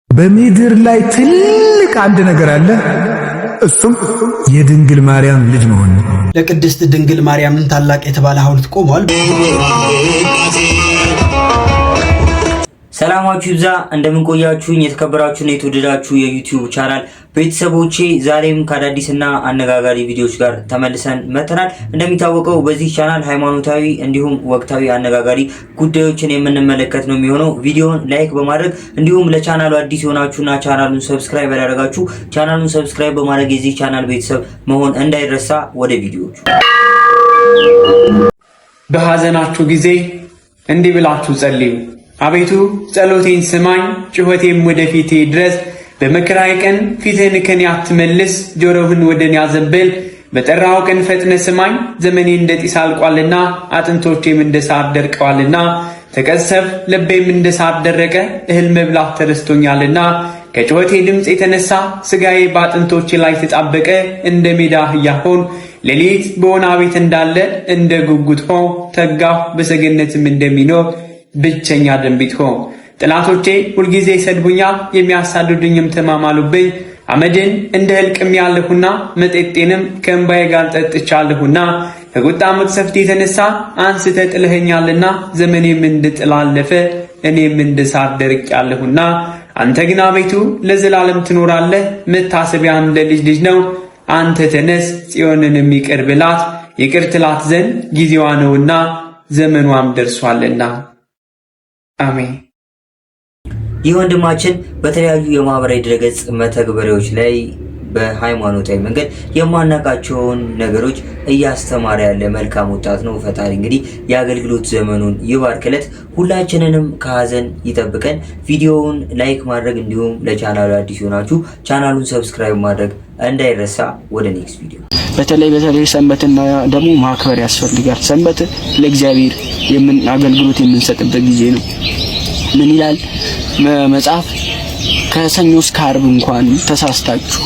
በምድር ላይ ትልቅ አንድ ነገር አለ። እሱም የድንግል ማርያም ልጅ መሆን ነው። ለቅድስት ድንግል ማርያም ታላቅ የተባለ ሐውልት ቆሟል። ሰላማችሁ ይብዛ። እንደምን ቆያችሁኝ? የተከበራችሁና የተወደዳችሁ የዩቲዩብ ቻናል ቤተሰቦቼ ዛሬም ከአዳዲስና አነጋጋሪ ቪዲዮዎች ጋር ተመልሰን መጥተናል። እንደሚታወቀው በዚህ ቻናል ሃይማኖታዊ እንዲሁም ወቅታዊ አነጋጋሪ ጉዳዮችን የምንመለከት ነው የሚሆነው። ቪዲዮውን ላይክ በማድረግ እንዲሁም ለቻናሉ አዲስ የሆናችሁና ቻናሉን ሰብስክራይብ ያደረጋችሁ ቻናሉን ሰብስክራይብ በማድረግ የዚህ ቻናል ቤተሰብ መሆን እንዳይረሳ። ወደ ቪዲዮዎቹ። በሐዘናችሁ ጊዜ እንዲህ ብላችሁ ጸልዩ። አቤቱ ጸሎቴን ስማኝ፣ ጩኸቴም ወደፊቴ ድረስ። በመከራዬ ቀን ፊትህን ከኔ አትመልስ፣ ጆሮህን ወደኔ አዘንብል። በጠራው ቀን ፈጥነ ስማኝ። ዘመኔ እንደ ጢስ አልቋልና አጥንቶቼም እንደ ሳር ደርቀዋልና። ተቀሰፍ ልቤም እንደ ሳር ደረቀ፣ እህል መብላት ተረስቶኛልና። ከጩኸቴ ድምፅ የተነሳ ስጋዬ በአጥንቶቼ ላይ ተጣበቀ። እንደ ሜዳ አህያ ሆንኩ፣ ሌሊት በወና ቤት እንዳለ እንደ ጉጉት ሆንኩ። ተጋሁ በሰገነትም እንደሚኖር ብቸኛ ደንቢት ሆንኩ። ጠላቶቼ ሁልጊዜ ይሰድቡኛል፣ የሚያሳድዱኝም ተማማሉብኝ። አመድን እንደ ህልቅም ያለሁና መጠጤንም ከእንባዬ ጋር ጠጥቻለሁና። ከቁጣ መቅሰፍት የተነሳ አንስተ ጥለኸኛልና። ዘመኔም እንደ ጥላ አለፈ፣ እኔም እንደ ሳር ደርቄአለሁና። አንተ ግን አቤቱ ለዘላለም ትኖራለህ፣ መታሰቢያ እንደ ልጅ ልጅ ነው። አንተ ተነስ፣ ጽዮንንም ይቅር ብላት፣ ይቅር ትላት ዘንድ ጊዜዋ ነውና ዘመኗም ደርሷልና። አሜን። ይህ ወንድማችን በተለያዩ የማህበራዊ ድረገጽ መተግበሪያዎች ላይ በሃይማኖታዊ መንገድ የማናቃቸውን ነገሮች እያስተማረ ያለ መልካም ወጣት ነው። ፈጣሪ እንግዲህ የአገልግሎት ዘመኑን ይባርክለት፣ ሁላችንንም ከሀዘን ይጠብቀን። ቪዲዮውን ላይክ ማድረግ እንዲሁም ለቻናሉ አዲስ ሆናችሁ ቻናሉን ሰብስክራይብ ማድረግ እንዳይረሳ። ወደ ኔክስት ቪዲዮ። በተለይ ሰንበትን ደግሞ ማክበር ያስፈልጋል። ሰንበት ለእግዚአብሔር አገልግሎት የምንሰጥበት ጊዜ ነው። ምን ይላል መጽሐፍ? ከሰኞ እስከ ዓርብ እንኳን ተሳስታችሁ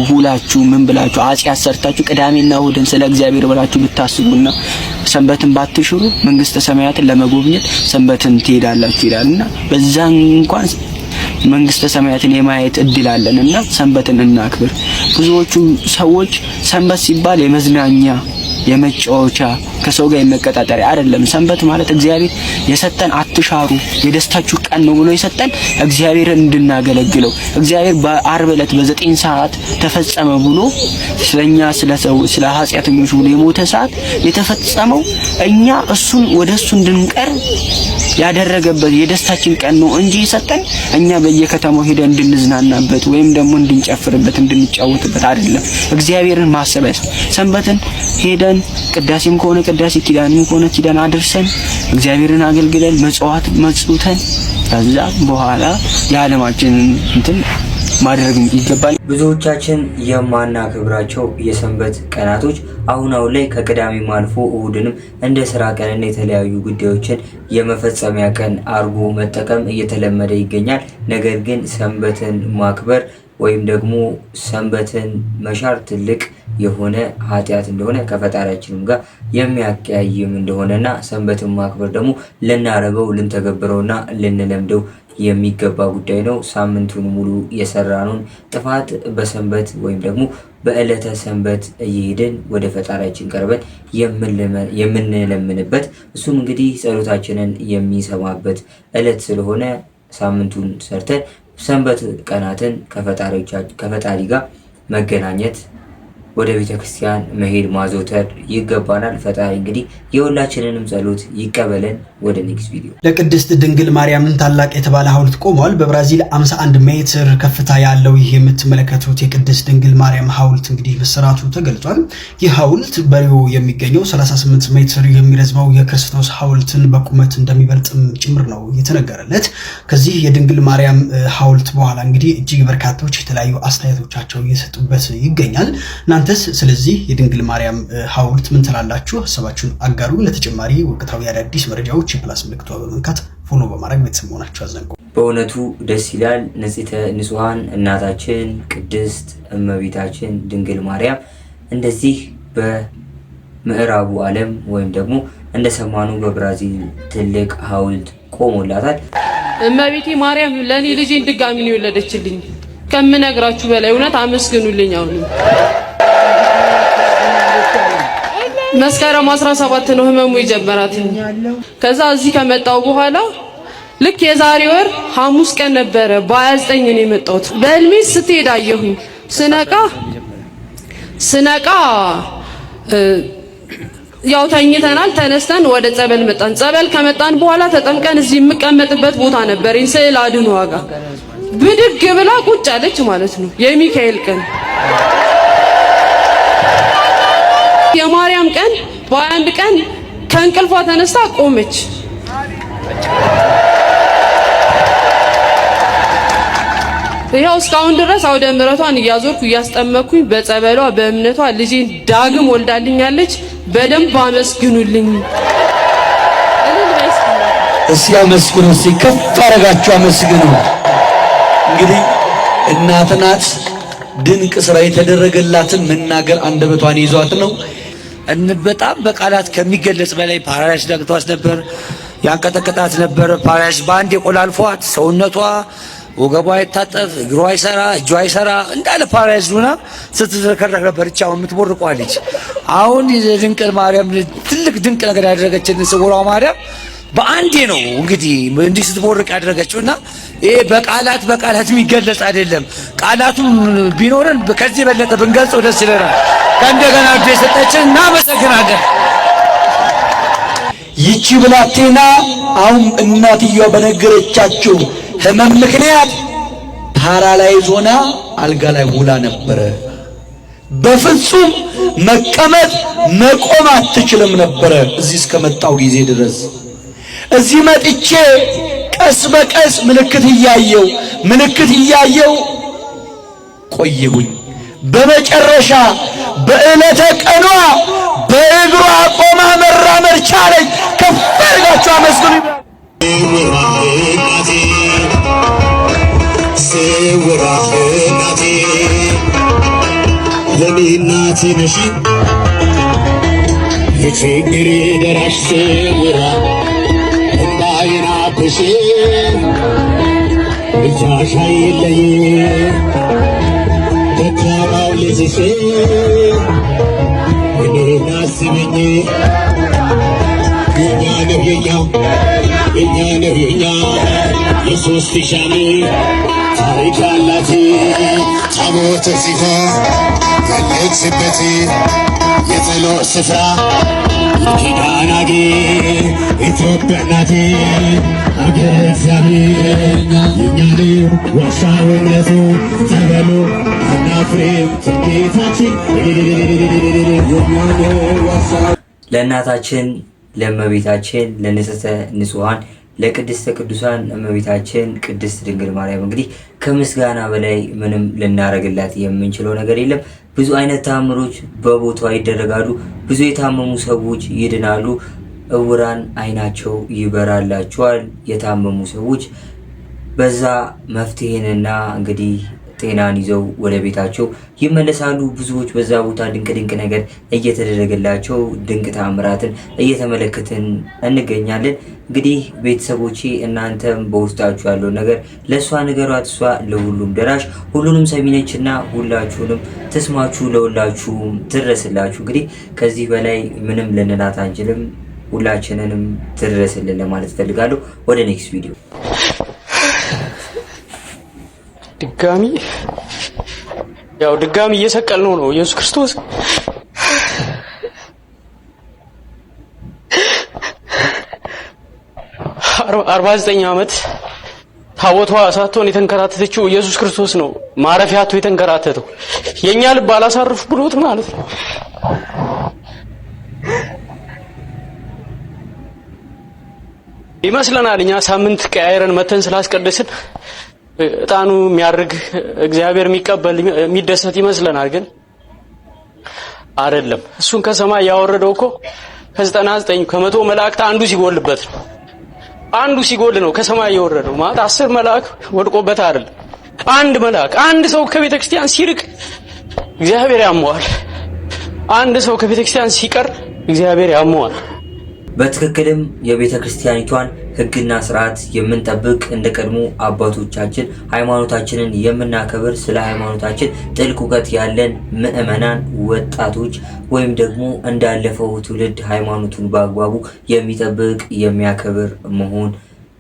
ሁላችሁ ምን ብላችሁ ኃጢአት ሰርታችሁ ቅዳሜና እሑድን ስለ እግዚአብሔር ብላችሁ ብታስቡና ሰንበትን ባትሽሩ መንግስተ ሰማያትን ለመጎብኘት ሰንበትን ትሄዳላችሁ ይላልና በዛን እንኳን መንግስተ ሰማያትን የማየት እድል አለንና ሰንበትን እናክብር። ብዙዎቹ ሰዎች ሰንበት ሲባል የመዝናኛ የመጫወቻ ከሰው ጋር የመቀጣጠሪያ አይደለም። ሰንበት ማለት እግዚአብሔር የሰጠን አትሻሩ የደስታችሁ ቀን ነው ብሎ የሰጠን እግዚአብሔርን እንድናገለግለው። እግዚአብሔር በዓርብ ዕለት በ9 ሰዓት ተፈጸመ ብሎ ስለኛ ስለ ኃጢአተኞች ብሎ የሞተ ሰዓት የተፈጸመው እኛ እሱን ወደሱ እንድንቀር ያደረገበት የደስታችን ቀን ነው እንጂ የሰጠን እኛ በየከተማው ሄደን እንድንዝናናበት ወይም ደግሞ እንድንጨፍርበት እንድንጫወትበት አይደለም። እግዚአብሔርን ማሰብ ሰንበትን ሄደን ቅዳሴም ከሆነ ቅዳሴ ኪዳንም ከሆነ ኪዳን አድርሰን እግዚአብሔርን አገልግለን መጽዋት መጽውተን ከዛ በኋላ የዓለማችንን እንትን ማድረግ ይገባል። ብዙዎቻችን የማናከብራቸው የሰንበት ቀናቶች አሁን ላይ ከቅዳሜም አልፎ እሁድንም እንደ ስራ ቀንና የተለያዩ ጉዳዮችን የመፈጸሚያ ቀን አርጎ መጠቀም እየተለመደ ይገኛል። ነገር ግን ሰንበትን ማክበር ወይም ደግሞ ሰንበትን መሻር ትልቅ የሆነ ኃጢአት እንደሆነ ከፈጣሪያችንም ጋር የሚያቀያይም እንደሆነና ሰንበትን ማክበር ደግሞ ልናረገው ልንተገብረውና ልንለምደው የሚገባ ጉዳይ ነው። ሳምንቱን ሙሉ የሰራነውን ጥፋት በሰንበት ወይም ደግሞ በዕለተ ሰንበት እየሄድን ወደ ፈጣሪያችን ቀርበን የምንለምንበት እሱም እንግዲህ ጸሎታችንን የሚሰማበት ዕለት ስለሆነ ሳምንቱን ሰርተን ሰንበት ቀናትን ከፈጣሪ ጋር መገናኘት ወደ ቤተክርስቲያን መሄድ ማዘውተር ይገባናል። ፈጣሪ እንግዲህ የሁላችንንም ጸሎት ይቀበለን። ወደ ኔክስት ቪዲዮ። ለቅድስት ድንግል ማርያም ታላቅ የተባለ ሐውልት ቆሟል። በብራዚል 51 ሜትር ከፍታ ያለው ይህ የምትመለከቱት የቅድስት ድንግል ማርያም ሐውልት እንግዲህ መሰራቱ ተገልጿል። ይህ ሐውልት በሪዮ የሚገኘው 38 ሜትር የሚረዝመው የክርስቶስ ሐውልትን በቁመት እንደሚበልጥም ጭምር ነው የተነገረለት። ከዚህ የድንግል ማርያም ሐውልት በኋላ እንግዲህ እጅግ በርካቶች የተለያዩ አስተያየቶቻቸው እየሰጡበት ይገኛል። እናንተስ ስለዚህ የድንግል ማርያም ሐውልት ምን ትላላችሁ? ሐሳባችሁን አጋሩ። ለተጨማሪ ወቅታዊ አዳዲስ መረጃዎች የፕላስ ምልክቷ በመንካት ፎሎ በማድረግ ቤተሰብ መሆናችሁ አዘንጉ። በእውነቱ ደስ ይላል። ንጽሕተ ንጹሐን እናታችን ቅድስት እመቤታችን ድንግል ማርያም እንደዚህ በምዕራቡ ዓለም ወይም ደግሞ እንደሰማኑ በብራዚል ትልቅ ሐውልት ቆሞላታል። እመቤቴ ማርያም ለኔ ልጄን ድጋሚ ነው የወለደችልኝ። ከምነግራችሁ በላይ እውነት አመስግኑልኝ። አሁን መስከረም 17 ነው ህመሙ የጀመራት። ከዛ እዚህ ከመጣው በኋላ ልክ የዛሬ ወር ሐሙስ ቀን ነበረ በ29 ነው የመጣሁት። በህልሜ ስትሄድ አየሁኝ። ስነቃ ያው ተኝተናል። ተነስተን ወደ ጸበል መጣን። ጸበል ከመጣን በኋላ ተጠምቀን እዚህ የምቀመጥበት ቦታ ነበረኝ ስዕል አድኖ ዋጋ ብድግ ብላ ቁጭ አለች ማለት ነው። የሚካኤል ቀን የማርያም ቀን በ21 ቀን ከእንቅልፏ ተነስታ ቆመች። ይኸው እስካሁን ድረስ አውደ ምሕረቷን እያዞርኩ እያስጠመኩኝ በጸበሏ በእምነቷ ልጄን ዳግም ወልዳልኛለች። በደንብ አመስግኑልኝ። እስኪ አመስግኑ። እስኪ ከፍ አረጋችሁ አመስግኑ። እንግዲህ እናት ናት። ድንቅ ስራ የተደረገላትን መናገር አንደበቷን ይዟት ነው። በጣም በቃላት ከሚገለጽ በላይ ፓራላይስ ደግቷት ነበር። ያንቀጠቀጣት ነበር። ፓራላይስ በአንድ የቆላልፏት ሰውነቷ ወገቧ አይታጠፍ፣ እግሯ አይሰራ፣ እጇ አይሰራ እንዳለ ፓራላይዝ ሆና ስትዘከረክ ነበር። እቻው የምትቦርቀዋ ልጅ አሁን ድንቅል ማርያም ትልቅ ድንቅ ነገር ያደረገችን ስውሯ ማርያም በአንዴ ነው እንግዲህ እንዲህ ስትቦርቅ ያደረገችውና ይሄ በቃላት የሚገለጽ አይደለም። ቃላቱ ቢኖርን ከዚህ በለጠ ብንገልጸው ደስ ይለናል። ከእንደገና እድል የሰጠችን እናመሰግናለን። ይቺ ብላቴና አሁን እናትየዋ በነገረቻችሁ ህመም ምክንያት ፓራላይዝ ሆና አልጋ ላይ ውላ ነበረ። በፍጹም መቀመጥ መቆም አትችልም ነበረ እዚህ እስከመጣው ጊዜ ድረስ። እዚህ መጥቼ ቀስ በቀስ ምልክት እያየው ቆየሁኝ። በመጨረሻ በዕለተ ቀኗ በእግሯ ቆማ መራመድ ቻለች። ከፍ አድርጋችሁ አመስግኑ። ስውራ እናቴ ለኔ እናቴ ነሽ የችግሬ ደራሽ ስውራ እንዳይና ብሽ እጃሽ አይለይ ደካማው ልጅሽ እኔን አስበኝ የኛ ነው የሶስት ሻኔ ታሪክ ያላት ታቦተ ጽዮን ያለችበት የጸሎት ስፍራ የኪዳን አገር ኢትዮጵያ ናት አገረ እግዚአብሔር። የኛ ነው ዋሻው እምነቱ ጸበሉ አናፍሬም ትንቢታችን የኛ ነው ዋሻው ለእናታችን ለእመቤታችን ለንጽሕተ ንጹሐን ለቅድስተ ቅዱሳን እመቤታችን ቅድስት ድንግል ማርያም እንግዲህ ከምስጋና በላይ ምንም ልናረግላት የምንችለው ነገር የለም። ብዙ አይነት ተአምሮች በቦታው ይደረጋሉ። ብዙ የታመሙ ሰዎች ይድናሉ። እውራን አይናቸው ይበራላቸዋል። የታመሙ ሰዎች በዛ መፍትሄንና እንግዲህ ጤናን ይዘው ወደ ቤታቸው ይመለሳሉ። ብዙዎች በዛ ቦታ ድንቅ ነገር እየተደረገላቸው ድንቅ ተአምራትን እየተመለከትን እንገኛለን። እንግዲህ ቤተሰቦቼ እናንተም በውስጣችሁ ያለው ነገር ለእሷ ንገሯት። እሷ ለሁሉም ደራሽ ሁሉንም ሰሚነችና ሁላችሁንም ተስማችሁ ለሁላችሁም ትድረስላችሁ። እንግዲህ ከዚህ በላይ ምንም ልንላት አንችልም። ሁላችንንም ትድረስልን ለማለት ፈልጋለሁ። ወደ ኔክስት ቪዲዮ ድጋሚ እየሰቀልነው ነው ኢየሱስ ክርስቶስ 49 ዓመት ታቦቷ ሳትሆን የተንከራተተችው ኢየሱስ ክርስቶስ ነው። ማረፊያቱ የተንከራተተው የኛ ልብ አላሳርፍ ብሎት ማለት ነው። ይመስለናል እኛ ሳምንት ቀያይረን መተን ስላስቀደስን እጣኑ የሚያርግ እግዚአብሔር የሚቀበል የሚደሰት ይመስለናል። ግን አይደለም። እሱን ከሰማይ ያወረደው እኮ ከ99 ከመቶ መላእክት አንዱ ሲጎልበት ነው። አንዱ ሲጎል ነው ከሰማይ ያወረደው። ማለት 10 መልአክ ወድቆበት አይደለም። አንድ መልአክ አንድ ሰው ከቤተ ክርስቲያን ሲርቅ እግዚአብሔር ያመዋል። አንድ ሰው ከቤተ ክርስቲያን ሲቀር እግዚአብሔር ያመዋል። በትክክልም የቤተ ክርስቲያኒቷን ሕግና ስርዓት የምንጠብቅ እንደ ቀድሞ አባቶቻችን ሃይማኖታችንን የምናከብር ስለ ሃይማኖታችን ጥልቅ እውቀት ያለን ምዕመናን ወጣቶች ወይም ደግሞ እንዳለፈው ትውልድ ሃይማኖቱን በአግባቡ የሚጠብቅ የሚያከብር መሆን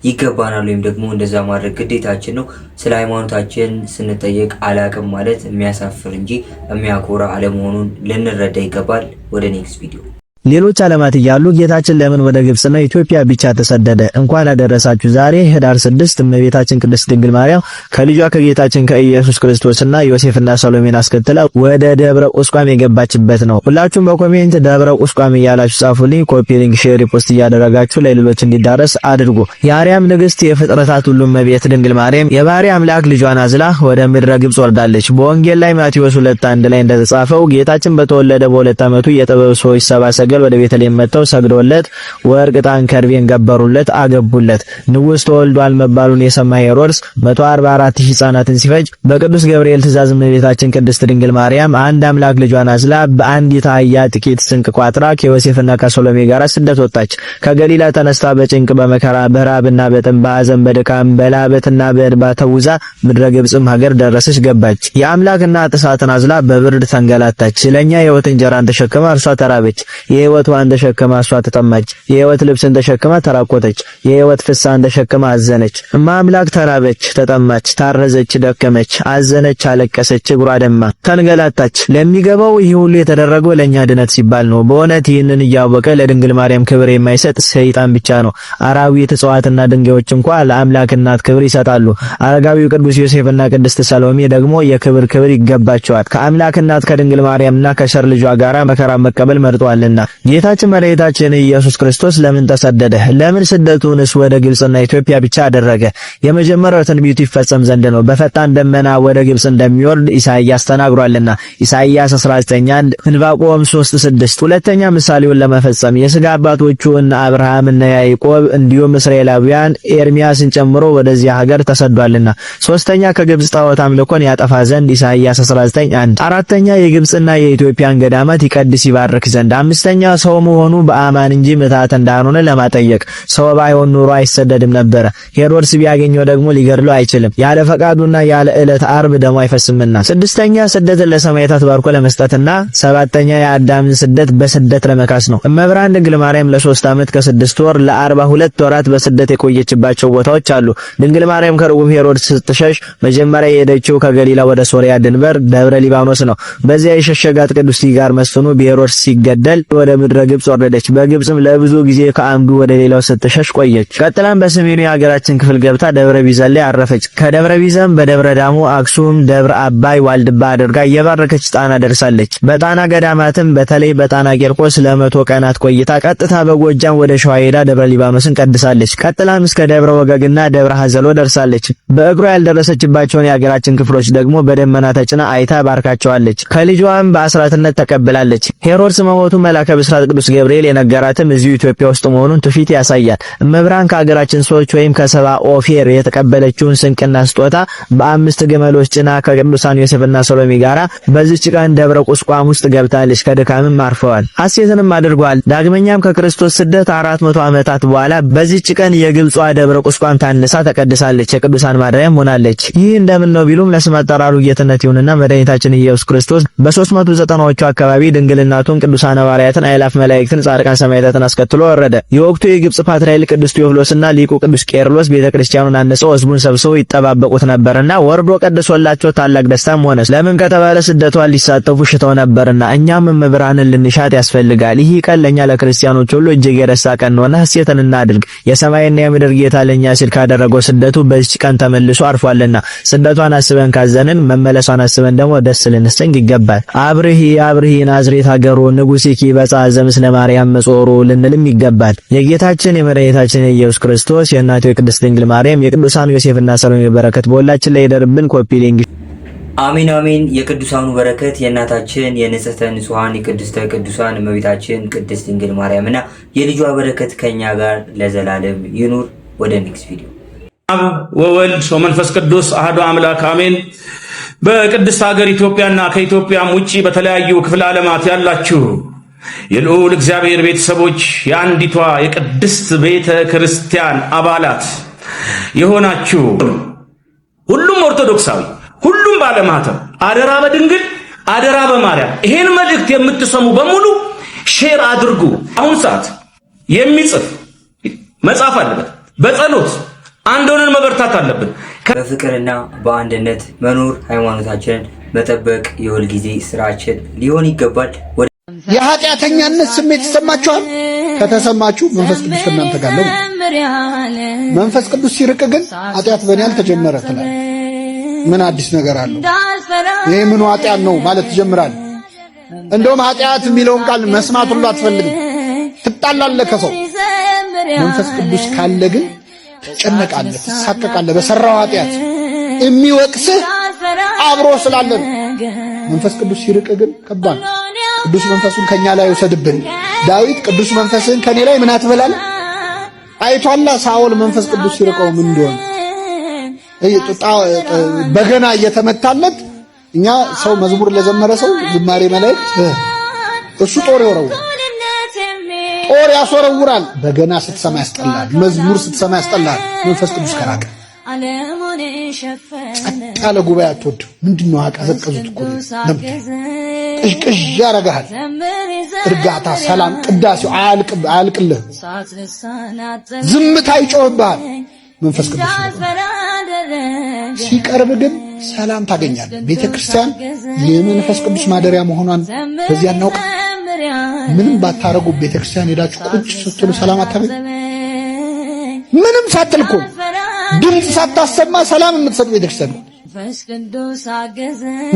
ይገባናል። ወይም ደግሞ እንደዛ ማድረግ ግዴታችን ነው። ስለ ሃይማኖታችን ስንጠየቅ አላቅም ማለት የሚያሳፍር እንጂ የሚያኮራ አለመሆኑን ልንረዳ ይገባል። ወደ ኔክስት ቪዲዮ ሌሎች ዓለማት እያሉ ጌታችን ለምን ወደ ግብጽና ኢትዮጵያ ብቻ ተሰደደ? እንኳን አደረሳችሁ። ዛሬ ህዳር 6 እመቤታችን ቅድስት ድንግል ማርያም ከልጇ ከጌታችን ከኢየሱስ ክርስቶስና ዮሴፍና ሰሎሜን አስከትላ ወደ ደብረ ቁስቋም የገባችበት ነው። ሁላችሁም በኮሜንት ደብረ ቁስቋም እያላችሁ ጻፉልኝ። ኮፒ ሊንክ፣ ሼር፣ ሪፖስት እያደረጋችሁ ለሌሎች እንዲዳረስ አድርጉ። የአርያም ንግስት የፍጥረታት ሁሉ እመቤት ድንግል ማርያም የባህሪ አምላክ ልጇን አዝላ ወደ ምድረ ግብጽ ወርዳለች። በወንጌል ላይ ማቴዎስ 2:1 ላይ እንደተጻፈው ጌታችን በተወለደ በ2 ዓመቱ የጥበብ ሰዎች ሰባሰገል ወደ ቤተልሔም መጥተው ሰግዶለት ወርቅ፣ ዕጣን፣ ከርቤን ገበሩለት፣ አገቡለት። ንጉሥ ተወልዷል መባሉን የሰማ ሄሮድስ 144,000 ሕፃናትን ሲፈጅ በቅዱስ ገብርኤል ትእዛዝ እመቤታችን ቅድስት ድንግል ማርያም አንድ አምላክ ልጇን አዝላ በአንዲት አህያ ጥቂት ስንቅ ቋጥራ ከዮሴፍና ከሰሎሜ ጋር ስደት ወጣች። ከገሊላ ተነስታ በጭንቅ በመከራ በራብና በጥም በሐዘን በድካም በላበትና በእንባ ተውዛ ምድረ ግብጽም ሀገር ደረሰች ገባች። የአምላክና እሳትን አዝላ በብርድ ተንገላታች። ስለኛ የሕይወት እንጀራን ተሸክማ እርሷ ተራበች። የሕይወት ውሃን ተሸክማ እሷ ተጠማች። የሕይወት ልብስን ተሸክማ ተራቆተች። የሕይወት ፍሳን ተሸክማ አዘነች። እማ አምላክ ተራበች፣ ተጠማች፣ ታረዘች፣ ደከመች፣ አዘነች፣ አለቀሰች፣ እግሯ ደማ፣ ተንገላታች። ለሚገባው ይህ ሁሉ የተደረገው ለኛ ድነት ሲባል ነው። በእውነት ይህንን እያወቀ ለድንግል ማርያም ክብር የማይሰጥ ሰይጣን ብቻ ነው። አራዊት እጽዋትና ድንጋዮች እንኳን ለአምላክ እናት ክብር ይሰጣሉ። አረጋዊው ቅዱስ ዮሴፍና ቅድስት ሰሎሜ ደግሞ የክብር ክብር ይገባቸዋል። ከአምላክ እናት ከድንግል ማርያምና ከሸር ልጇ ጋራ መከራ መቀበል መርጧልና። ጌታችን መድኃኒታችን ኢየሱስ ክርስቶስ ለምን ተሰደደ? ለምን ስደቱንስ ወደ ግብጽና ኢትዮጵያ ብቻ አደረገ? የመጀመሪያው ትንቢቱ ይፈጸም ዘንድ ነው። በፈጣን ደመና ወደ ግብጽ እንደሚወርድ ኢሳይያስ ተናግሯልና ኢሳይያስ 19:1፣ ዕንባቆም 3:6። ሁለተኛ ምሳሌውን ለመፈጸም የሥጋ አባቶቹ እነ አብርሃም እና ያዕቆብ እንዲሁም እስራኤላውያን ኤርሚያስን ጨምሮ ወደዚያ ሀገር ተሰዷልና። ሶስተኛ ከግብጽ ጣዖት አምልኮን ያጠፋ ዘንድ ኢሳይያስ 19:1። አራተኛ የግብጽና የኢትዮጵያን ገዳማት ይቀድስ ይባርክ ዘንድ። አምስተኛ ሰው መሆኑ በአማን እንጂ ምታት እንዳልሆነ ለማጠየቅ። ሰው ባይሆን ኑሮ አይሰደድም ነበር። ሄሮድስ ቢያገኘው ደግሞ ሊገድለው አይችልም፣ ያለ ፈቃዱና ያለ ዕለት አርብ ደሙ አይፈስምና። ስድስተኛ ስደትን ለሰማዕታት ባርኮ ለመስጠትና ሰባተኛ የአዳምን ስደት በስደት ለመካስ ነው። እመብርሃን ድንግል ማርያም ለ3 ዓመት ከ6 ወር ለ42 ወራት በስደት የቆየችባቸው ቦታዎች አሉ። ድንግል ማርያም ከርጉም ሄሮድስ ስትሸሽ መጀመሪያ የሄደችው ከገሊላ ወደ ሶሪያ ድንበር ደብረ ሊባኖስ ነው። በዚያ የሸሸጋት ቅዱስ ሲጋር መስፍኑ በሄሮድስ ሲገደል ወደ ምድረ ግብጽ ወረደች። በግብጽም ለብዙ ጊዜ ከአንዱ ወደ ሌላው ስትሸሽ ቆየች። ቀጥላም በሰሜኑ የሀገራችን ክፍል ገብታ ደብረ ቢዘን ላይ አረፈች። ከደብረ ቢዘን በደብረ ዳሞ፣ አክሱም፣ ደብረ አባይ፣ ዋልድባ አድርጋ እየባረከች ጣና ደርሳለች። በጣና ገዳማትም በተለይ በጣና ቂርቆስ ለ100 ቀናት ቆይታ ቀጥታ በጎጃም ወደ ሸዋ ሄዳ ደብረ ሊባኖስን ቀድሳለች። ቀጥላም እስከ ደብረ ወገግና ደብረ ሐዘሎ ደርሳለች። በእግሯ ያልደረሰችባቸውን የሀገራችን ክፍሎች ደግሞ በደመና ተጭና አይታ ባርካቸዋለች። ከልጇም በአስራትነት ተቀብላለች። ሄሮድስ መሞቱ መላከ ብስራት ቅዱስ ገብርኤል የነገራትም እዚሁ ኢትዮጵያ ውስጥ መሆኑን ትውፊት ያሳያል። እመብርሃን ከሀገራችን ሰዎች ወይም ከሰባ ኦፌር የተቀበለችውን ስንቅና ስጦታ በ5 ግመሎች ጭና ከቅዱሳን ዮሴፍና ሰሎሜ ጋራ በዚህች ቀን ደብረ ቁስቋም ውስጥ ገብታለች። ከድካምም አርፈዋል፣ ሐሴትንም አድርገዋል። ዳግመኛም ከክርስቶስ ስደት 400 ዓመታት በኋላ በዚህች ቀን የግብጿ ደብረ ቁስቋም ታንሳ ተቀድሳለች፣ የቅዱሳን ማደሪያም ሆናለች። ይህ እንደምን ነው ቢሉም ለስም አጠራሩ ጌትነት ይሁንና መድኃኒታችን ኢየሱስ ክርስቶስ በ390ዎቹ አካባቢ ድንግልናቱን ቅዱሳን ሐዋርያትን አእላፍ መላእክትን ጻድቃን ሰማዕታትን አስከትሎ ወረደ። የወቅቱ የግብጽ ፓትርያርክ ቅዱስ ቴዎፍሎስና ሊቁ ቅዱስ ቄርሎስ ቤተክርስቲያኑን አነጸው ሕዝቡን ሰብስበው ይጠባበቁት ነበርና ወርዶ ቀድሶላቸው ታላቅ ደስታም ሆነ። ለምን ከተባለ ስደቷን ሊሳተፉ ሽተው ነበርና። እኛም እመብርሃንን ልንሻት ያስፈልጋል። ይህ ቀን ለኛ ለክርስቲያኖች ሁሉ እጅግ የደስታ ቀን ነውና ሐሴትን እናድርግ። የሰማይና የምድር ጌታ ለኛ ሲል ካደረገው ስደቱ በዚች ቀን ተመልሶ አርፏልና ስደቷን አስበን ካዘንን መመለሷን አስበን ደግሞ ደስ ልንሰኝ ይገባል። አብርሂ አብርሂ ናዝሬት ሀገሩ ንጉሥኪ በጻ ዘምስለ ማርያም መጾሩ ልንልም ይገባል። የጌታችን የመድኃኒታችን የኢየሱስ ክርስቶስ የእናቱ የቅድስት ድንግል ማርያም የቅዱሳን ዮሴፍና ሰሎሜ በረከት በሁላችን ላይ ይደርብን። ኮፒ ሊንክ አሜን አሜን። የቅዱሳኑ በረከት የእናታችን የንጽሕተ ንጹሐን የቅድስተ ቅዱሳን እመቤታችን ቅድስት ድንግል ማርያምና የልጇ በረከት ከኛ ጋር ለዘላለም ይኑር። ወደ ኔክስት ቪዲዮ። አብ ወወልድ ወመንፈስ ቅዱስ አሐዱ አምላክ አሜን። በቅድስት ሀገር ኢትዮጵያና ከኢትዮጵያም ውጪ በተለያዩ ክፍለ ዓለማት ያላችሁ የልዑል እግዚአብሔር ቤተሰቦች፣ የአንዲቷ የቅድስት ቤተ ክርስቲያን አባላት የሆናችሁ ሁሉም ኦርቶዶክሳዊ፣ ሁሉም ባለማተብ አደራ በድንግል አደራ በማርያም ይሄን መልእክት የምትሰሙ በሙሉ ሼር አድርጉ። አሁን ሰዓት የሚጽፍ መጻፍ አለበት። በጸሎት አንድ ሆነን መበርታት አለብን። በፍቅርና በአንድነት መኖር ሃይማኖታችንን መጠበቅ የሁል ጊዜ ስራችን ሊሆን ይገባል። የኃጢአተኛነት ስሜት ይሰማችኋል? ከተሰማችሁ መንፈስ ቅዱስ ከእናንተ ጋር ነው። መንፈስ ቅዱስ ሲርቅ ግን ኃጢአት በእኔ አልተጀመረ ትላለህ። ምን አዲስ ነገር አለው? ይሄ ምን ኃጢአት ነው ማለት ትጀምራለህ። እንደውም ኃጢአት የሚለውን ቃል መስማት ሁሉ አትፈልግም፣ ትጣላለህ ከሰው። መንፈስ ቅዱስ ካለ ግን ትጨነቃለህ፣ ትሳቀቃለህ። በሰራው ኃጢአት የሚወቅስህ አብሮ ስላለ ነው። መንፈስ ቅዱስ ሲርቅ ግን ከባድ። ቅዱስ መንፈሱን ከኛ ላይ ወሰድብን። ዳዊት ቅዱስ መንፈስን ከኔ ላይ ምን አትበላል አይቷላ። ሳኦል መንፈስ ቅዱስ ሲርቀው ምን እንደሆነ በገና እየተመታለት። እኛ ሰው መዝሙር ለዘመረ ሰው ዝማሬ መላእክት እሱ ጦር ይወረውራል፣ ጦር ያስወረውራል። በገና ስትሰማ ያስጠላል፣ መዝሙር ስትሰማ ያስጠላል። መንፈስ ቅዱስ ከራቀ ጸጥ ያለ ጉባኤ አትወድም። ምንድነው አቀዘቀዙት እኮ ቅዥቅዥ ያረጋል። እርጋታ፣ ሰላም፣ ቅዳሴው አያልቅልህ። ዝምታ ይጮህብሃል። መንፈስ ቅዱስ ሲቀርብ ግን ሰላም ታገኛለህ። ቤተክርስቲያን የመንፈስ ቅዱስ ማደሪያ መሆኗን በዚያ እናውቅ። ምንም ባታረጉ ቤተክርስቲያን ሄዳችሁ ቁጭ ስትሉ ሰላም አታገኙ። ምንም ሳትል እኮ ድምፅ ሳታሰማ ሰላም የምትሰጥ ቤተክርስቲያን ነው።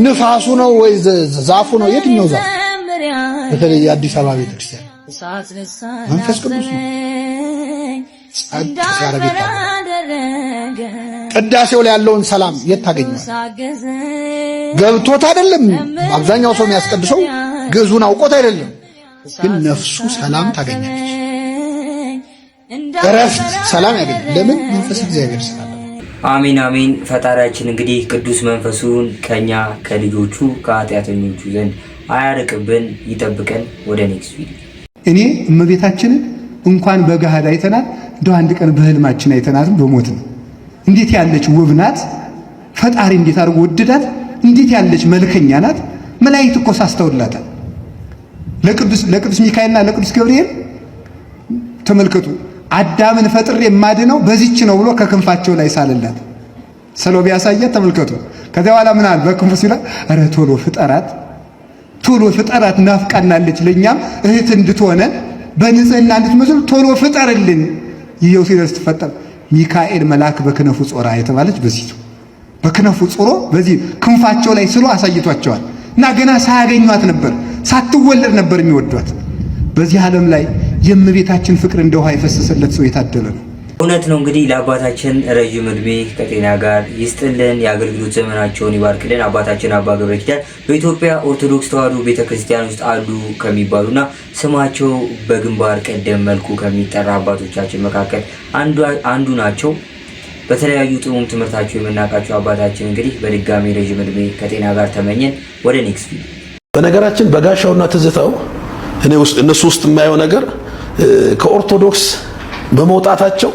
ንፋሱ ነው ወይ ዛፉ ነው? የትኛው ዛፍ? በተለይ የአዲስ አበባ ቤተክርስቲያን መንፈስ ቅዱስ ነው። ጸጥ ሲያረግ ቅዳሴው ላይ ያለውን ሰላም የት ታገኘዋል? ገብቶት አይደለም። አብዛኛው ሰው የሚያስቀድሰው ግዕዙን አውቆት አይደለም፣ ግን ነፍሱ ሰላም ታገኛለች። እረፍት፣ ሰላም ያገኛል። ለምን? መንፈስ እግዚአብሔር ስላለ። አሜን አሜን። ፈጣሪያችን እንግዲህ ቅዱስ መንፈሱን ከኛ ከልጆቹ ከኃጢአተኞቹ ዘንድ አያርቅብን፣ ይጠብቀን። ወደ ኔክስት ቪዲዮ። እኔ እመቤታችንን እንኳን በገሃድ አይተናት እንደው አንድ ቀን በህልማችን አይተናትም በሞት ነው። እንዴት ያለች ውብ ናት! ፈጣሪ እንዴት አድርጎ ወደዳት! እንዴት ያለች መልከኛ ናት! መላእክት እኮ ሳስተውላታል። ለቅዱስ ሚካኤልና ለቅዱስ ገብርኤል ተመልከቱ፣ አዳምን ፈጥሬ የማድነው በዚች ነው ብሎ ከክንፋቸው ላይ ሳለላት ሰሎ ቢያሳያት ተመልከቱ። ከዚያ በኋላ ምን አለ? በክንፉ ሲላ ኧረ ቶሎ ፍጠራት ናፍቃናለች፣ ለኛም እህት እንድትሆነ በንጽህና እንድትመስል ቶሎ ፍጠርልን። ይሄው ሲደርስ ትፈጠር። ሚካኤል መልአክ በክነፉ ጾራ የተባለች በዚህ በክነፉ ጾሮ በዚህ ክንፋቸው ላይ ስሎ አሳይቷቸዋል። እና ገና ሳያገኟት ነበር፣ ሳትወለድ ነበር የሚወዷት። በዚህ ዓለም ላይ የእመቤታችን ፍቅር እንደ ውሃ የፈሰሰለት ሰው የታደለ ነው። እውነት ነው። እንግዲህ ለአባታችን ረጅም ዕድሜ ከጤና ጋር ይስጥልን፣ የአገልግሎት ዘመናቸውን ይባርክልን። አባታችን አባ ገብረ ኪዳን በኢትዮጵያ ኦርቶዶክስ ተዋሕዶ ቤተክርስቲያን ውስጥ አሉ ከሚባሉና ስማቸው በግንባር ቀደም መልኩ ከሚጠራ አባቶቻችን መካከል አንዱ ናቸው። በተለያዩ ጥሙም ትምህርታቸው የምናውቃቸው አባታችን እንግዲህ በድጋሚ ረጅም ዕድሜ ከጤና ጋር ተመኘን። ወደ ኔክስት ቪዲዮ። በነገራችን በጋሻውና ትዝታው እነሱ ውስጥ የማየው ነገር ከኦርቶዶክስ በመውጣታቸው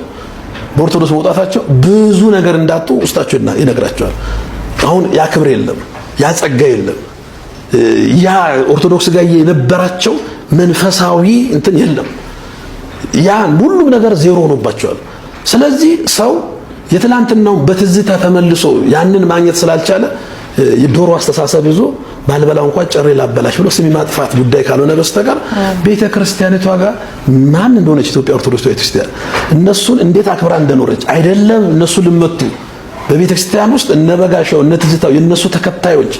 ብዙ ነገር እንዳጡ ውስጣቸው ይነግራቸዋል። አሁን ያ ክብር የለም፣ ያ ጸጋ የለም፣ ያ ኦርቶዶክስ ጋር የነበራቸው መንፈሳዊ እንትን የለም። ያ ሁሉም ነገር ዜሮ ሆኖባቸዋል። ስለዚህ ሰው የትላንትናው በትዝታ ተመልሶ ያንን ማግኘት ስላልቻለ የዶሮ አስተሳሰብ ይዞ ባልበላው እንኳን ጨሬ ላበላሽ ብሎ ስም ማጥፋት ጉዳይ ካልሆነ በስተቀር ቤተክርስቲያኒቷ ጋር ማን እንደሆነች ኢትዮጵያ ኦርቶዶክስ ቤተክርስቲያን እነሱን እንዴት አክብራ እንደኖረች አይደለም። እነሱ ልመቱ በቤተክርስቲያን ውስጥ እነ በጋሻው እነ ትዝታው የነሱ ተከታዮች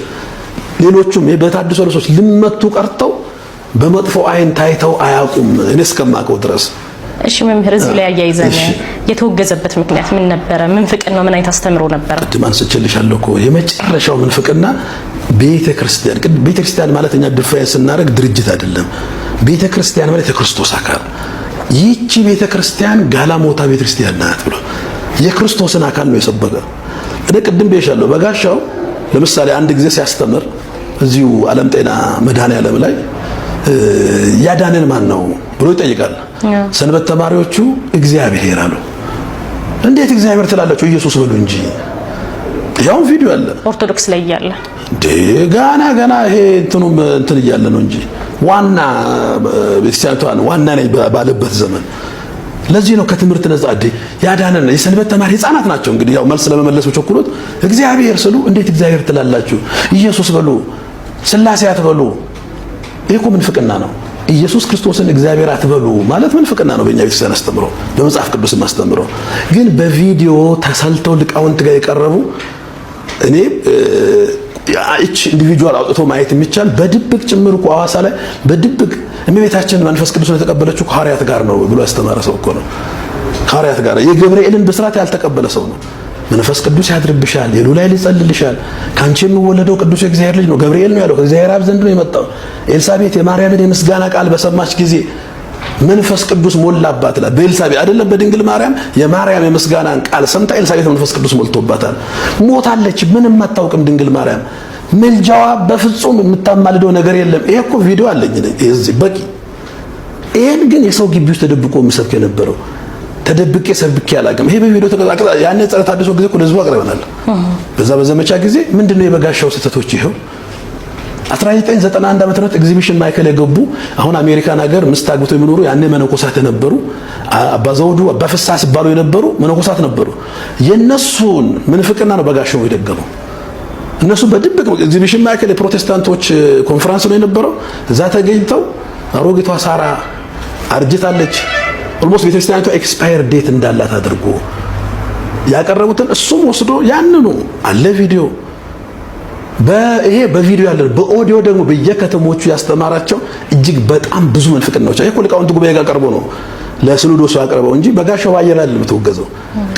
ሌሎቹም የበታድሶ ልጆች ልመቱ ቀርተው በመጥፎ አይን ታይተው አያውቁም እኔ እስከማውቀው ድረስ። እሺ መምህር፣ እዚህ ላይ ያያይዘን የተወገዘበት ምክንያት ምን ነበረ? ምንፍቅና ምን አይነት አስተምሮ ነበረ? ቅድማን ስችልሻለሁ እኮ የመጨረሻው ምንፍቅና ቤተክርስቲያን ማለት እኛ ዲፋይን ስናደርግ ድርጅት አይደለም። ቤተክርስቲያን ማለት የክርስቶስ አካል፣ ይህቺ ቤተክርስቲያን ጋላሞታ ቤተክርስቲያን ናት ብሎ የክርስቶስን አካል ነው የሰበከ። እኔ ቅድም ብዬሻለሁ። በጋሻው ለምሳሌ አንድ ጊዜ ሲያስተምር እዚሁ ዓለም ጤና መድኃኔዓለም ላይ ያዳነን ማን ነው ብሎ ይጠይቃል። ሰንበት ተማሪዎቹ እግዚአብሔር አሉ። እንዴት እግዚአብሔር ትላላችሁ? ኢየሱስ በሉ እንጂ። ያው ቪዲዮ አለ ኦርቶዶክስ ላይ ያለ ገና ይሄ እንትን እያለ ነው እንጂ ዋና ቤተክርስቲያኗን ዋና ላይ ባለበት ዘመን። ለዚህ ነው ከትምህርት ነፃ ያዳነን የሰንበት ተማሪ ህፃናት ናቸው። እንግዲህ ያው መልስ ለመመለስ በቸኩሎት እግዚአብሔር ስሉ እንዴት እግዚአብሔር ትላላችሁ? ኢየሱስ በሉ፣ ስላሴ አትበሉ። ይሄ እኮ ምንፍቅና ነው። ኢየሱስ ክርስቶስን እግዚአብሔር አትበሉ ማለት ምንፍቅና ነው በእኛ ቤተክርስቲያን አስተምሮ፣ በመጽሐፍ ቅዱስም አስተምሮ። ግን በቪዲዮ ተሰልተው ሊቃውንት ጋር የቀረቡ እኔ እቺ ኢንዲቪጁዋል አውጥቶ ማየት የሚቻል በድብቅ ጭምር እኮ ሐዋሳ ላይ በድብቅ እመቤታችን መንፈስ ቅዱስን የተቀበለችው ከሐዋርያት ጋር ነው ብሎ ያስተማረ ሰው እኮ ነው። ከሐዋርያት ጋር የገብርኤልን ብስራት ያልተቀበለ ሰው ነው። መንፈስ ቅዱስ ያድርብሻል፣ የሉላይ ሊጸልልሻል፣ ካንቺ የሚወለደው ቅዱስ የእግዚአብሔር ልጅ ነው ገብርኤል ነው ያለው፣ ከእግዚአብሔር አብ ዘንድ ነው የመጣው። ኤልሳቤጥ የማርያምን የምስጋና ቃል በሰማች ጊዜ መንፈስ ቅዱስ ሞላባት ይላል። በኤልሳቤጥ አይደለም በድንግል ማርያም የማርያም የምስጋናን ቃል ሰምታ ኤልሳቤጥ መንፈስ ቅዱስ ሞልቶባታል። ሞታለች፣ ምንም አታውቅም ድንግል ማርያም። ምልጃዋ በፍጹም የምታማልደው ነገር የለም። ይሄ እኮ ቪዲዮ አለኝ እዚህ በቂ። ይሄን ግን የሰው ግቢ ውስጥ ተደብቆ የሚሰብክ የነበረው ተደብቄ ሰብኬ አላውቅም። ይሄ በቪዲዮ ተቀጣጣ ያኔ ጸረ ታድሶ ጊዜ እኮ ለህዝቡ አቅርበናል። በዛ በዘመቻ ጊዜ ምንድነው የበጋሻው ስህተቶች? ይሄው 1991 ዓመተ ምህረት ኤግዚቢሽን ማዕከል የገቡ አሁን አሜሪካን ሀገር ምስት አግብተው የሚኖሩ ያኔ መነኮሳት የነበሩ አባ ዘውዱ አባ ፍስሐ ሲባሉ የነበሩ መነኮሳት ነበሩ። የነሱን ምንፍቅና ነው በጋሻው የደገመው። እነሱ በድብቅ ኤግዚቢሽን ማዕከል የፕሮቴስታንቶች ኮንፈረንስ ነው የነበረው። እዛ ተገኝተው አሮጊቷ ሳራ አርጅታለች፣ ኦልሞስት ቤተክርስቲያኒቷ ኤክስፓየር ዴት እንዳላት አድርጎ ያቀረቡትን እሱም ወስዶ ያንኑ አለ ቪዲዮ ይሄ በቪዲዮ ያለ በኦዲዮ ደግሞ በየከተሞቹ ያስተማራቸው እጅግ በጣም ብዙ መንፍቅናዎች። ይሄ ሊቃውንት ጉባኤ ጋር ቀርቦ ነው ለሲኖዶሱ ያቀርበው እንጂ በጋሻው ባየር አይደለም የተወገዘው።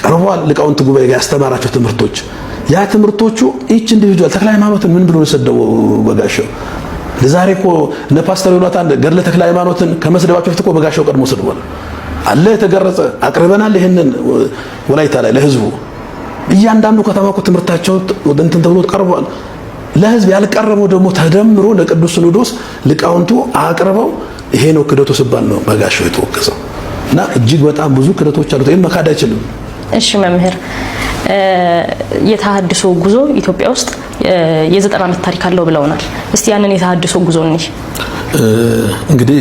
ቀርቧል ሊቃውንት ጉባኤ ጋር ያስተማራቸው ትምህርቶች ያ ትምህርቶቹ ኢች ኢንዲቪጁዋል ተክለ ሃይማኖትን ምን ብሎ ሰደው በጋሻው። ለዛሬ እኮ እነ ፓስተር ዮናታን ገድለ ተክለ ሃይማኖትን ከመስደባቸው ፊት እኮ በጋሻው ቀድሞ ሰድቧል። አለ የተገረጸ አቅርበናል። ይሄንን ወላይታ ላይ ለህዝቡ እያንዳንዱ ከተማ እኮ ትምህርታቸው ወደ እንትን ተብሎ ቀርቧል። ለህዝብ ያልቀረበው ደግሞ ተደምሮ ለቅዱስ ሲኖዶስ ሊቃውንቱ አቅርበው ይሄ ነው ክደቱ ሲባል ነው በጋሻው የተወገዘው። እና እጅግ በጣም ብዙ ክደቶች አሉት። ይሄን መካድ አይችልም። እሺ መምህር፣ የተሐድሶ ጉዞ ኢትዮጵያ ውስጥ የ90 ዓመት ታሪክ አለው ብለውናል። እስቲ ያንን የተሐድሶ ጉዞ እንግዲህ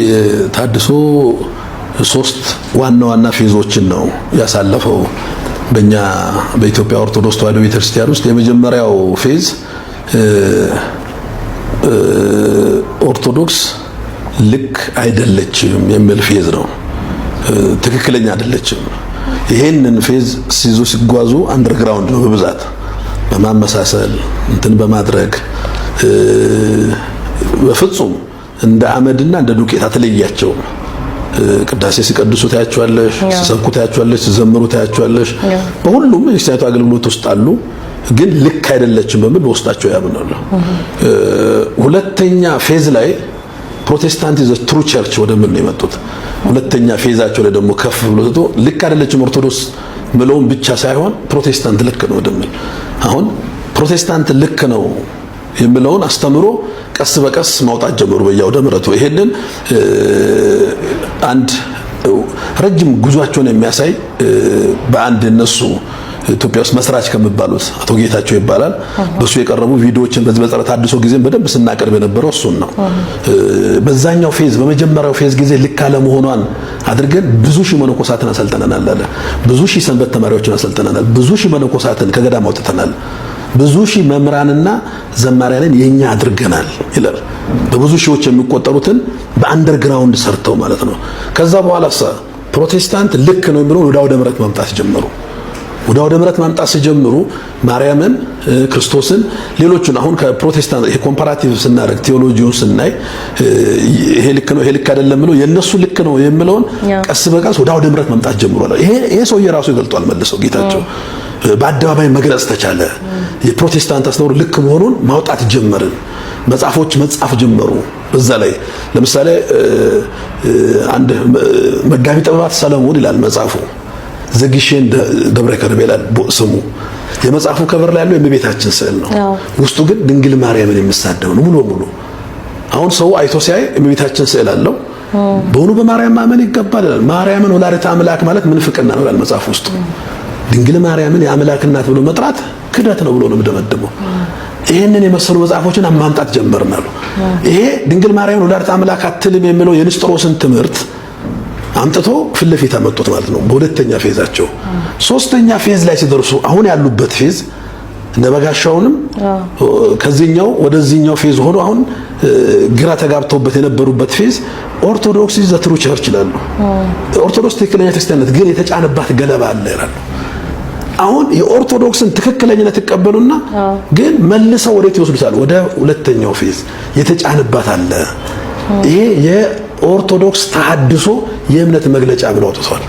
ተሐድሶ 3 ዋና ፌዞችን ነው ያሳለፈው በእኛ በኢትዮጵያ ኦርቶዶክስ ተዋሕዶ ቤተክርስቲያን ውስጥ። የመጀመሪያው ፌዝ ኦርቶዶክስ ልክ አይደለችም የሚል ፌዝ ነው። ትክክለኛ አይደለችም። ይሄንን ፌዝ ሲይዙ ሲጓዙ አንደርግራውንድ ነው በብዛት በማመሳሰል እንትን በማድረግ በፍጹም እንደ አመድና እንደ ዱቄት አትለያቸው። ቅዳሴ ሲቀድሱ ታያቸዋለሽ፣ ሲሰብኩ ታያቸዋለሽ፣ ሲዘምሩ ታያቸዋለሽ። በሁሉም የክርስቲያኑ አገልግሎት ውስጥ አሉ። ግን ልክ አይደለችም በሚል በውስጣቸው ያምናሉ። ሁለተኛ ፌዝ ላይ ፕሮቴስታንት ዘ ትሩ ቸርች ወደምን ነው የመጡት። ሁለተኛ ፌዛቸው ላይ ደግሞ ከፍ ብሎ ልክ አይደለችም ኦርቶዶክስ ምለውም ብቻ ሳይሆን ፕሮቴስታንት ልክ ነው ወደምን። አሁን ፕሮቴስታንት ልክ ነው የሚለውን አስተምሮ ቀስ በቀስ ማውጣት ጀመሩ በየአውደ ምሕረቱ። ይሄንን አንድ ረጅም ጉዟቸውን የሚያሳይ በአንድ እነሱ ኢትዮጵያ ውስጥ መስራች ከሚባሉት አቶ ጌታቸው ይባላል በሱ የቀረቡ ቪዲዮዎችን በዚህ በጸረ ተሐድሶ ጊዜም በደንብ ስናቀርብ የነበረው እሱን ነው። በዛኛው ፌዝ በመጀመሪያው ፌዝ ጊዜ ልክ አለመሆኗን አድርገን ብዙ ሺህ መነኮሳትን አሰልጥነናል አለ። ብዙ ሺህ ሰንበት ተማሪዎችን አሰልጥነናል። ብዙ ሺህ መነኮሳትን ከገዳም አውጥተናል። ብዙ ሺህ መምህራንና ዘማሪያንን የኛ አድርገናል ይላል። በብዙ ሺዎች የሚቆጠሩትን በአንደርግራውንድ ሰርተው ማለት ነው። ከዛ በኋላ ፕሮቴስታንት ልክ ነው የሚለው ወደ አውደ ምሕረት ማምጣት ጀመሩ። ወደ አውደ ምሕረት ማምጣት ሲጀምሩ ማርያምን፣ ክርስቶስን፣ ሌሎቹን አሁን ከፕሮቴስታንት ይሄ ኮምፓራቲቭ ስናደርግ ቴዎሎጂውን ስናይ ይሄ ልክ ነው ይሄ ልክ አይደለም ብለው የነሱ ልክ ነው የሚለውን ቀስ በቀስ ወደ አውደ ምሕረት ማምጣት ጀምሯል። ይሄ ሰውዬ ራሱ ይገልጧል መልሰው ጌታቸው በአደባባይ መግለጽ ተቻለ። የፕሮቴስታንት አስተምህሮ ልክ መሆኑን ማውጣት ጀመርን። መጽሐፎች መጻፍ ጀመሩ። በዛ ላይ ለምሳሌ አንድ መጋቢ ጥበባት ሰለሞን ይላል መጽሐፉ ዘግሼን ደብረ ከርቤ ይላል ስሙ። የመጽሐፉ ከበር ላይ ያለው የእመቤታችን ስዕል ነው። ውስጡ ግን ድንግል ማርያምን የሚሳደብ ነው ሙሉ በሙሉ። አሁን ሰው አይቶ ሲያይ እመቤታችን ስዕል አለው በእውኑ በማርያም ማመን ይገባል ይላል። ማርያምን ወላዲተ አምላክ ማለት ምንፍቅና ነው ይላል መጽሐፍ ውስጥ። ድንግል ማርያምን የአምላክ እናት ብሎ መጥራት ክደት ነው ብሎ ነው የምደመድመው። ይሄንን የመሰሉ መጽሐፎችን ማምጣት ጀመርናል። ይሄ ድንግል ማርያምን ወላዲተ አምላክ አትልም የሚለው የንስጥሮስን ትምህርት አምጥቶ ፊት ለፊት አመጡት ማለት ነው በሁለተኛ ፌዛቸው። ሶስተኛ ፌዝ ላይ ሲደርሱ አሁን ያሉበት ፌዝ ነበጋሻውንም ከዚህኛው ወደዚህኛው ፌዝ ሆኖ አሁን ግራ ተጋብተውበት የነበሩበት ፌዝ ኦርቶዶክስ ኢዝ ዘ ትሩ ቸርች ይላሉ። ኦርቶዶክስ ትክክለኛ ክርስቲያንነት ግን የተጫነባት ገለባ አለ ይላሉ። አሁን የኦርቶዶክስን ትክክለኛነት ተቀበሉና ግን መልሰው ወዴት ይወስዱታል? ወደ ሁለተኛው ፌዝ የተጫነባት አለ። ይሄ የኦርቶዶክስ ተሐድሶ የእምነት መግለጫ ብለው አውጥተዋል።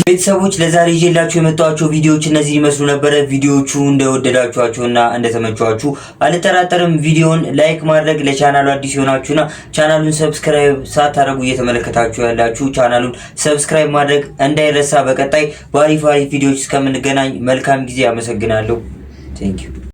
ቤተሰቦች ለዛሬ ይዤላችሁ የመጣኋቸው ቪዲዮዎች እነዚህ ይመስሉ ነበር። ቪዲዮቹ እንደወደዳችኋቸውና እንደተመቻችሁ አልጠራጠርም። ቪዲዮውን ላይክ ማድረግ፣ ለቻናሉ አዲስ የሆናችሁና ቻናሉን ሰብስክራይብ ሳታደርጉ እየተመለከታችሁ ያላችሁ ቻናሉን ሰብስክራይብ ማድረግ እንዳይረሳ። በቀጣይ በአሪፍ ቪዲዮዎች እስከምንገናኝ መልካም ጊዜ። አመሰግናለሁ። ቴንክ ዩ